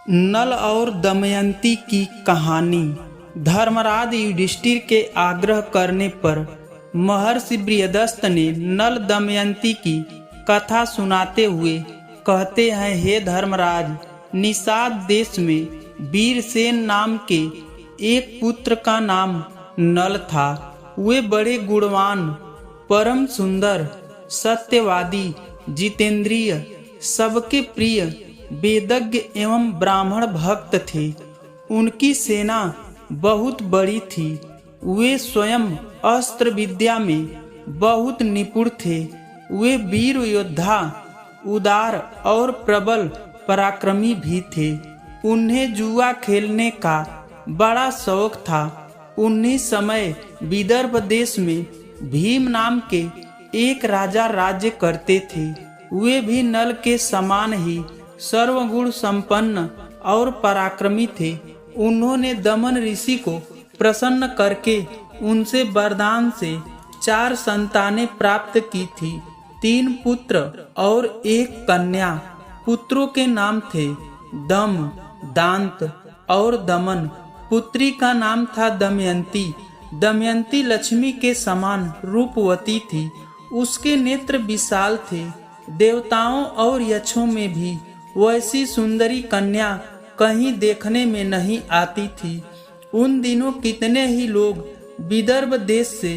नल और दमयंती की कहानी। धर्मराज युधिष्ठिर के आग्रह करने पर महर्षि बृहदस्थ ने नल दमयंती की कथा सुनाते हुए कहते हैं, हे धर्मराज, निषाद देश में वीरसेन नाम के एक पुत्र का नाम नल था। वे बड़े गुणवान, परम सुंदर, सत्यवादी, जितेंद्रिय, सबके प्रिय, वेदज्ञ एवं ब्राह्मण भक्त थे। उनकी सेना बहुत बड़ी थी। वे स्वयं अस्त्र विद्या में बहुत निपुण थे। वे वीर योद्धा, उदार और प्रबल पराक्रमी भी थे। उन्हें जुआ खेलने का बड़ा शौक था। उन्हीं समय विदर्भ देश में भीम नाम के एक राजा राज्य करते थे। वे भी नल के समान ही सर्वगुण संपन्न और पराक्रमी थे। उन्होंने दमन ऋषि को प्रसन्न करके उनसे वरदान से 4 संतानें प्राप्त की थी, 3 पुत्र और 1 कन्या। पुत्रों के नाम थे दम, दांत और दमन। पुत्री का नाम था दमयंती। दमयंती लक्ष्मी के समान रूपवती थी। उसके नेत्र विशाल थे। देवताओं और यक्षों में भी वैसी सुंदरी कन्या कहीं देखने में नहीं आती थी। उन दिनों कितने ही लोग विदर्भ देश से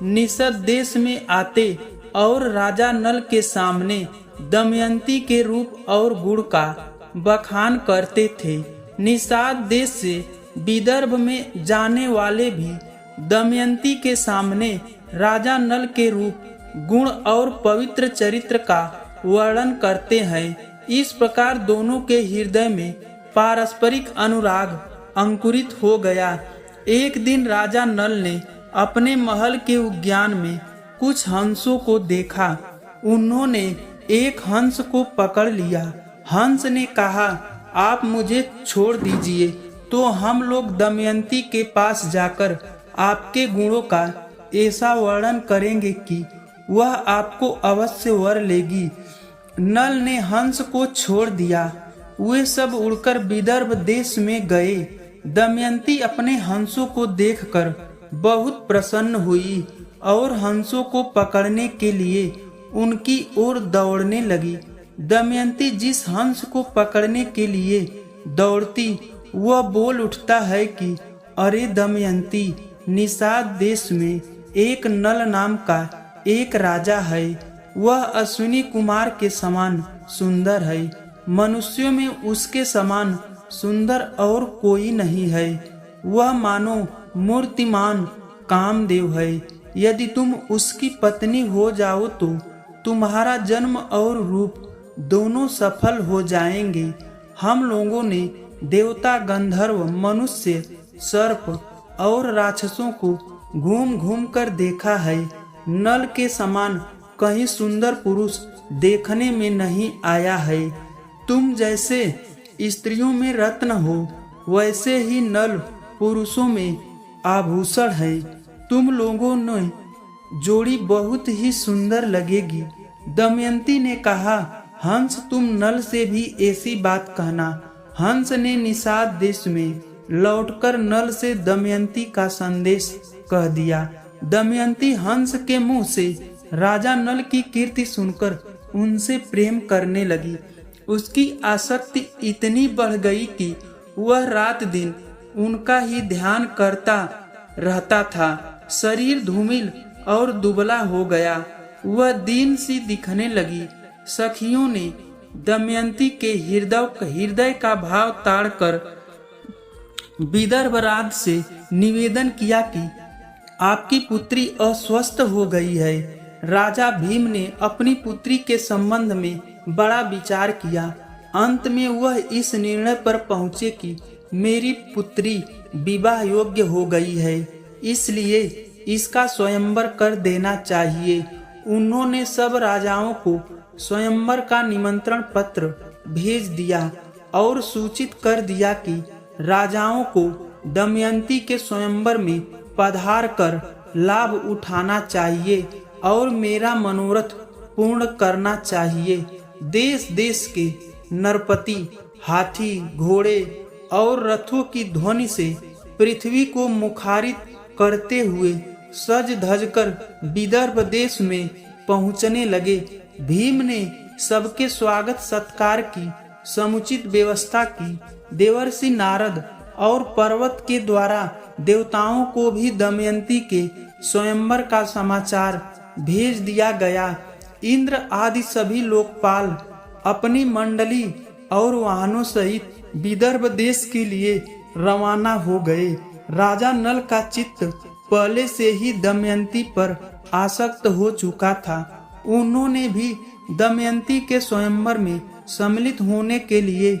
निषद देश में आते और राजा नल के सामने दमयंती के रूप और गुण का बखान करते थे। निषाद देश से विदर्भ में जाने वाले भी दमयंती के सामने राजा नल के रूप, गुण और पवित्र चरित्र का वर्णन करते हैं। इस प्रकार दोनों के हृदय में पारस्परिक अनुराग अंकुरित हो गया। एक दिन राजा नल ने अपने महल के उद्यान में कुछ हंसों को देखा। उन्होंने एक हंस को पकड़ लिया। हंस ने कहा, आप मुझे छोड़ दीजिए तो हम लोग दमयंती के पास जाकर आपके गुणों का ऐसा वर्णन करेंगे कि वह आपको अवश्य वर लेगी। नल ने हंस को छोड़ दिया। वे सब उड़कर विदर्भ देश में गए। दमयंती अपने हंसों को देखकर बहुत प्रसन्न हुई और हंसों को पकड़ने के लिए उनकी ओर दौड़ने लगी। दमयंती जिस हंस को पकड़ने के लिए दौड़ती, वह बोल उठता है कि अरे दमयंती, निषाद देश में एक नल नाम का एक राजा है। वह अश्विनी कुमार के समान सुंदर है। मनुष्यों में उसके समान सुंदर और कोई नहीं है। वह मानो मूर्तिमान कामदेव है। यदि तुम उसकी पत्नी हो जाओ तो तुम्हारा जन्म और रूप दोनों सफल हो जाएंगे। हम लोगों ने देवता, गंधर्व, मनुष्य, सर्प और राक्षसों को घूम घूम कर देखा है। नल के समान कहीं सुंदर पुरुष देखने में नहीं आया है। तुम जैसे स्त्रियों में रत्न हो, वैसे ही नल पुरुषों में आभूषण है। तुम लोगों ने जोड़ी बहुत ही सुंदर लगेगी। दमयंती ने कहा, हंस, तुम नल से भी ऐसी बात कहना। हंस ने निषाद देश में लौटकर नल से दमयंती का संदेश कह दिया। दमयंती हंस के मुंह से राजा नल की कीर्ति सुनकर उनसे प्रेम करने लगी। उसकी आसक्ति इतनी बढ़ गई कि वह रात दिन उनका ही ध्यान करता रहता था। शरीर धूमिल और दुबला हो गया। वह दीन सी दिखने लगी। सखियों ने दमयंती के हृदय का भाव ताड़कर विदर्भ राज से निवेदन किया कि आपकी पुत्री अस्वस्थ हो गई है। राजा भीम ने अपनी पुत्री के संबंध में बड़ा विचार किया। अंत में वह इस निर्णय पर पहुंचे कि मेरी पुत्री विवाह योग्य हो गई है, इसलिए इसका स्वयंवर कर देना चाहिए। उन्होंने सब राजाओं को स्वयंवर का निमंत्रण पत्र भेज दिया और सूचित कर दिया कि राजाओं को दमयंती के स्वयंवर में पधार कर लाभ उठाना चाहिए और मेरा मनोरथ पूर्ण करना चाहिए। देश देश के नरपति हाथी, घोड़े और रथों की ध्वनि से पृथ्वी को मुखारित करते हुए सज धज कर विदर्भ देश में पहुंचने लगे। भीम ने सबके स्वागत सत्कार की समुचित व्यवस्था की। देवर्षि नारद और पर्वत के द्वारा देवताओं को भी दमयंती के स्वयंवर का समाचार भेज दिया गया। इंद्र आदि सभी लोकपाल अपनी मंडली और वाहनों सहित विदर्भ देश के लिए रवाना हो गए। राजा नल का चित्त पहले से ही दमयंती पर आसक्त हो चुका था। उन्होंने भी दमयंती के स्वयंवर में सम्मिलित होने के लिए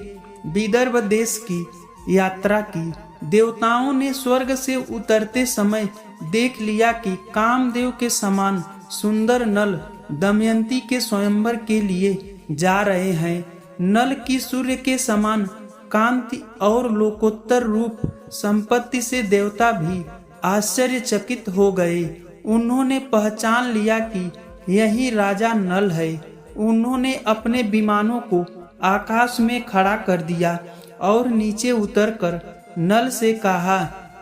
विदर्भ देश की यात्रा की। देवताओं ने स्वर्ग से उतरते समय देख लिया कि कामदेव के समान सुंदर नल दमयंती के स्वयंवर के लिए जा रहे हैं। नल की सूर्य के समान कांति और लोकोत्तर रूप संपत्ति से देवता भी आश्चर्यचकित हो गए। उन्होंने पहचान लिया कि यही राजा नल है। उन्होंने अपने विमानों को आकाश में खड़ा कर दिया और नीचे उतरकर नल से कहा,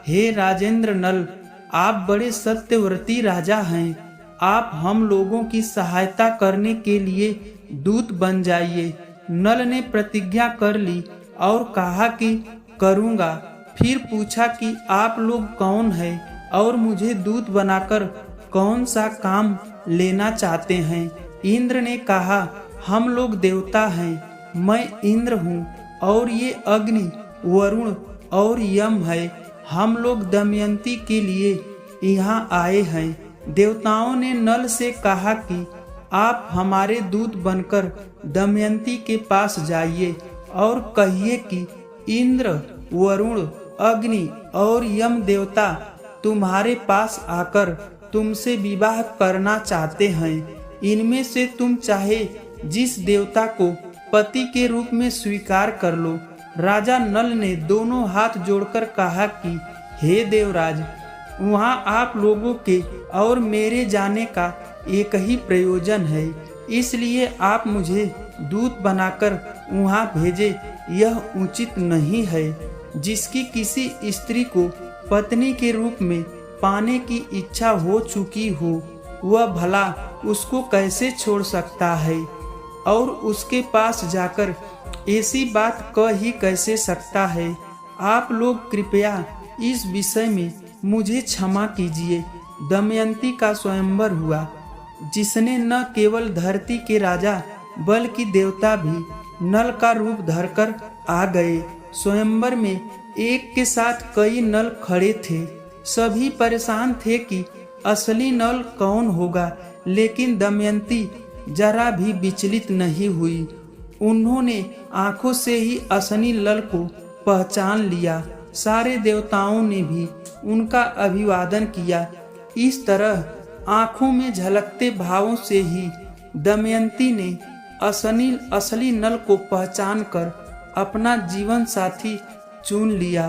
हे राजेंद्र नल, आप बड़े सत्यव्रती राजा हैं। आप हम लोगों की सहायता करने के लिए दूत बन जाइए। नल ने प्रतिज्ञा कर ली और कहा कि करूँगा। फिर पूछा कि आप लोग कौन हैं और मुझे दूत बनाकर कौन सा काम लेना चाहते हैं। इंद्र ने कहा, हम लोग देवता हैं। मैं इंद्र हूँ और ये अग्नि, वरुण और यम है। हम लोग दमयंती के लिए यहाँ आए हैं। देवताओं ने नल से कहा कि आप हमारे दूत बनकर दमयंती के पास जाइए और कहिए कि इंद्र, वरुण, अग्नि और यम देवता तुम्हारे पास आकर तुमसे विवाह करना चाहते हैं। इनमें से तुम चाहे जिस देवता को पति के रूप में स्वीकार कर लो। राजा नल ने दोनों हाथ जोड़कर कहा कि हे देवराज, वहाँ आप लोगों के और मेरे जाने का एक ही प्रयोजन है, इसलिए आप मुझे दूत बनाकर वहाँ भेजे। यह उचित नहीं है। जिसकी किसी स्त्री को पत्नी के रूप में पाने की इच्छा हो चुकी हो, वह भला उसको कैसे छोड़ सकता है और उसके पास जाकर ऐसी बात कह ही कैसे सकता है। आप लोग कृपया इस विषय में मुझे क्षमा कीजिए। दमयंती का स्वयंवर हुआ, जिसने न केवल धरती के राजा बल्कि देवता भी नल का रूप धरकर आ गए। स्वयंवर में एक के साथ कई नल खड़े थे। सभी परेशान थे कि असली नल कौन होगा, लेकिन दमयंती जरा भी विचलित नहीं हुई। उन्होंने आंखों से ही असली नल को पहचान लिया। सारे देवताओं ने भी उनका अभिवादन किया। इस तरह आंखों में झलकते भावों से ही दमयंती ने असली नल को पहचान कर अपना जीवन साथी चुन लिया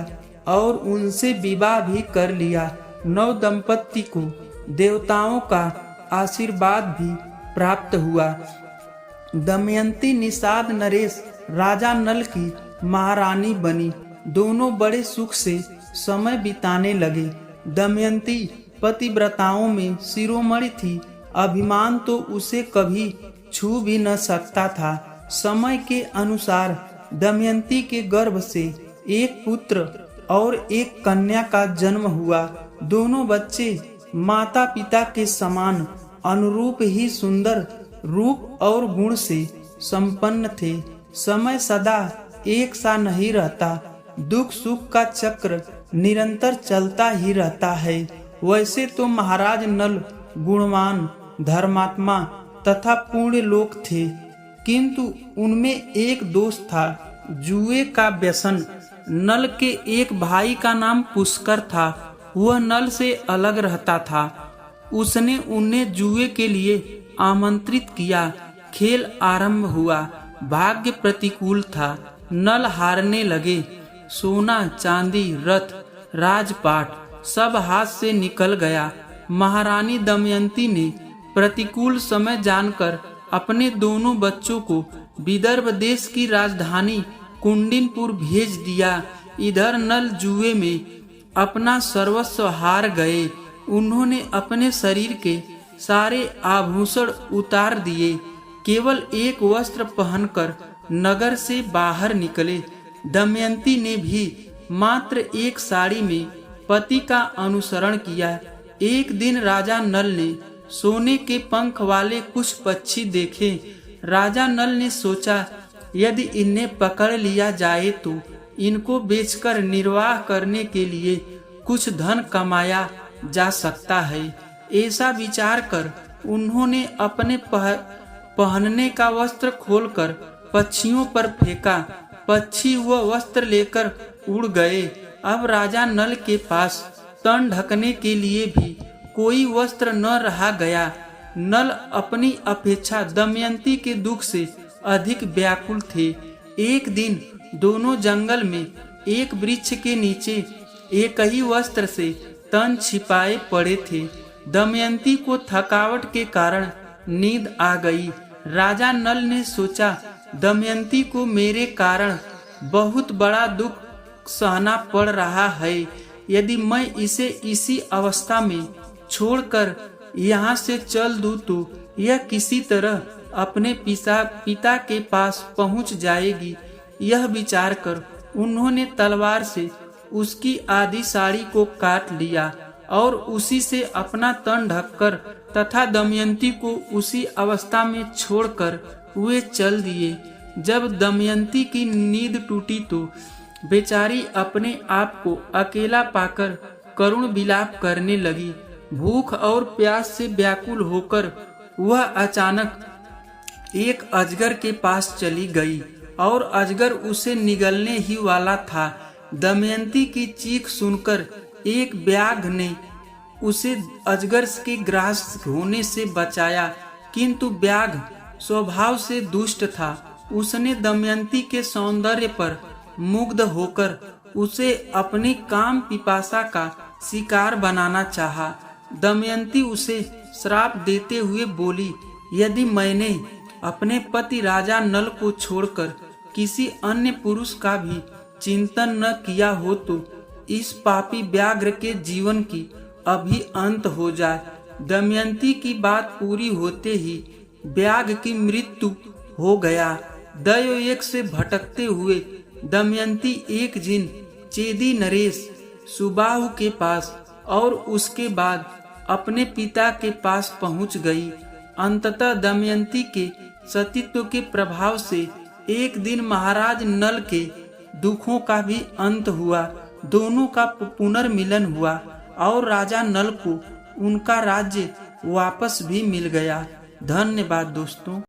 और उनसे विवाह भी कर लिया। नव दंपति को देवताओं का आशीर्वाद भी प्राप्त हुआ। दमयंती निषाद नरेश राजा नल की महारानी बनी। दोनों बड़े सुख से समय बिताने लगे। दमयंती पतिव्रताओं में शिरोमणि थी। अभिमान तो उसे कभी छू भी न सकता था। समय के अनुसार दमयंती के गर्भ से एक पुत्र और एक कन्या का जन्म हुआ। दोनों बच्चे माता पिता के समान अनुरूप ही सुंदर रूप और गुण से संपन्न थे। समय सदा एक सा नहीं रहता। दुख सुख का चक्र निरंतर चलता ही रहता है। वैसे तो महाराज नल गुणवान, धर्मात्मा तथा पुण्य लोक थे, किंतु उनमें एक दोष था, जुए का व्यसन। नल के एक भाई का नाम पुष्कर था। वह नल से अलग रहता था। उसने उन्हें जुए के लिए आमंत्रित किया। खेल आरंभ हुआ। भाग्य प्रतिकूल था। नल हारने लगे। सोना, चांदी, रथ, राजपाट सब हाथ से निकल गया। महारानी दमयंती ने प्रतिकूल समय जानकर अपने दोनों बच्चों को विदर्भ देश की राजधानी कुंडिनपुर भेज दिया। इधर नल जुए में अपना सर्वस्व हार गए। उन्होंने अपने शरीर के सारे आभूषण उतार दिए, केवल एक वस्त्र पहनकर नगर से बाहर निकले। दमयंती ने भी मात्र एक साड़ी में पति का अनुसरण किया। एक दिन राजा नल ने सोने के पंख वाले कुछ पक्षी देखे। राजा नल ने सोचा, यदि इन्हें पकड़ लिया जाए तो इनको बेचकर निर्वाह करने के लिए कुछ धन कमाया जा सकता है। ऐसा विचार कर उन्होंने अपने पहनने का वस्त्र खोलकर पक्षियों पर फेंका। पक्षी वह वस्त्र लेकर उड़ गए। अब राजा नल के पास तन ढकने के लिए भी कोई वस्त्र न रहा गया। नल अपनी अपेक्षा दमयंती के दुख से अधिक व्याकुल थे। एक दिन दोनों जंगल में एक वृक्ष के नीचे एक ही वस्त्र से तन छिपाए पड़े थे। दमयंती को थकावट के कारण नींद आ गई। राजा नल ने सोचा, दमयंती को मेरे कारण बहुत बड़ा दुख सहना पड़ रहा है। यदि मैं इसे इसी अवस्था में छोड़कर यहाँ से चल दूं तो यह किसी तरह अपने पिता के पास पहुँच जाएगी। यह विचार कर उन्होंने तलवार से उसकी आधी साड़ी को काट लिया और उसी से अपना तन ढककर तथा दमयंती को उसी अवस्था में छोड़कर वे चल दिए। जब दमयंती की नींद टूटी तो बेचारी अपने आप को अकेला पाकर करुण विलाप करने लगी। भूख और प्यास से व्याकुल होकर वह अचानक एक अजगर के पास चली गई और अजगर उसे निगलने ही वाला था। दमयंती की चीख सुनकर एक व्याघ्र ने उसे अजगर के ग्रास होने से बचाया, किंतु व्याघ्र स्वभाव से दुष्ट था। उसने दमयंती के सौंदर्य पर मुग्ध होकर उसे अपनी काम पिपासा का शिकार बनाना चाहा। दमयंती उसे श्राप देते हुए बोली, यदि मैंने अपने पति राजा नल को छोड़कर किसी अन्य पुरुष का भी चिंतन न किया हो तो इस पापी व्याघ्र के जीवन की अभी अंत हो जाए। दमयंती की बात पूरी होते ही व्याघ्र की मृत्यु हो गया। दैवयोग से भटकते हुए दमयंती एक दिन चेदी नरेश सुबाहु के पास और उसके बाद अपने पिता के पास पहुंच गई। अंततः दमयंती के सतीत्व के प्रभाव से एक दिन महाराज नल के दुखों का भी अंत हुआ। दोनों का पुनर्मिलन हुआ और राजा नल को उनका राज्य वापस भी मिल गया। धन्यवाद दोस्तों।